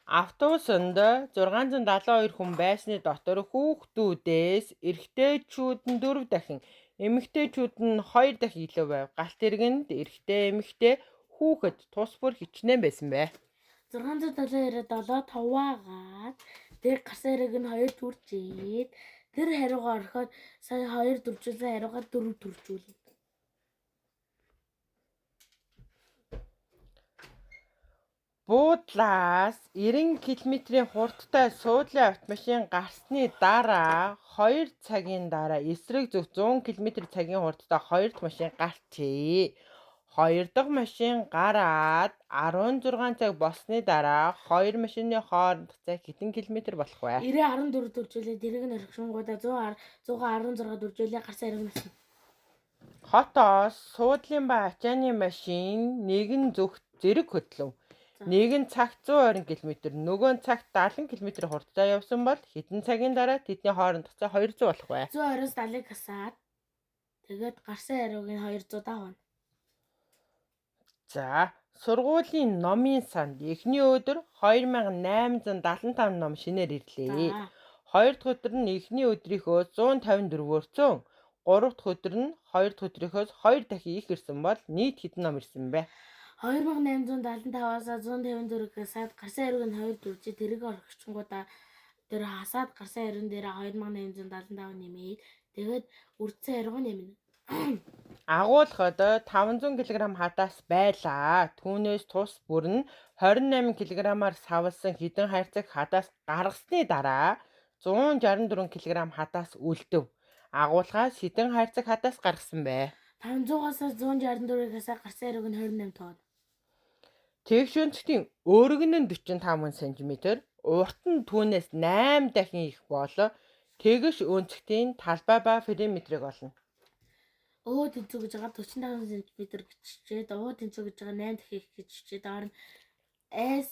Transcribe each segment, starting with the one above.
Автобусанд 672 хүн байсны дотор хүүхдүүдээс эрэгтэйчүүд нь 4 дахин, эмэгтэйчүүд нь 2 дахин илүү байв. Галт тэргэнд эрэгтэй, эмэгтэй, хүүхэд тус бүр хичнээн байсан бэ. 672-д 7 хуваагаад тэр гарсан хэрэг нь 2 төржээд тэр хариугаа ороход сая 2 төржүүлсэн хариугаа 4 төржүүлнэ. Буудлаас 90 км-ийн хурдтай суудлын автомашин гарсны дараа 2 цагийн дараа эсрэг зүгт 100 км/цагийн хурдтай 2 дахь машин гарчээ. 2 дахь машин гараад 16 цаг болсны дараа 2 машины хоорондох цаг хэдэн километр болох вэ? 90-14 төржүүлээ тэрэг нь орхишингуудаа 100-116 төржүүлээ гарсан хэрэг нь. Хотоос суудлын ба ачааны машин нэгэн зүгт зэрэг хөдлөв. Нэг нь цагт 120 км, нөгөө нь цагт 70 км хурдтай явсан бол хэдэн цагийн дараа тэдний хоорондох цаг 200 болох вэ? 120-с 70-ыг хасаад тэгээд гарсан хариуг нь 200 давна. За, сургуулийн номын санд эхний өдөр 2875 ном шинээр ирлээ. 2 дахь өдөр нь эхний өдрийнхөө 154-өөр 100, 3 дахь өдөр нь 2 дахь өдрийнхөөс 2 дахин их ирсэн бол нийт хэдэн ном ирсэн бэ? 2875-аас 154-ийг хасаад гарсан хэрэг нь 2 төржээ тэрэг орхичингуудаа тэр хасаад гарсан хэрэг дээр 2875 нэмээд тэгээд үрдсэн хэрэг нь нэмнэ. Агуулгад 500 кг хадаас байлаа. Түүнээс тус бүр нь 28 кг-аар савлсан хідэн хайрцаг хадаас гаргасны дараа 164 кг хадаас үлдэв. Агуулгаас хідэн хайрцаг хадаас гаргасан бэ? 500-аас 164-ийг хасаад гарсан хэрэг нь 28 тонн. Тэгшүнцгийн өргөн нь 45 см, урт нь түүнээс 8 дахин их бол тэгш өнцгтийн талбай ба периметрийг олно. Өө тэнцүү гэж байгаа 45 см гिचчээд өө тэнцүү гэж байгаа 8 дахин их гिचчээд доор нь S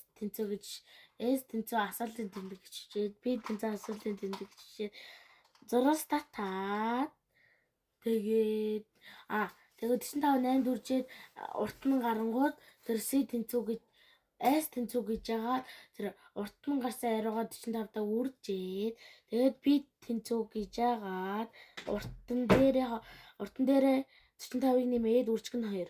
тэнцүү асуултын тэмдэг гिचчээд P тэнцүү асуултын тэмдэг гिचчээд зураас татаад тэгээд 45 8 дүржээд урт нь гарангууд тэр S тэнцүү гэж байгаа тэр урт нь гарсан хариугаа 45-таа үржээд тэгээд P тэнцүү гэж байгаа уртан дээрээ 45-ыг нэмээд үржих нь 2.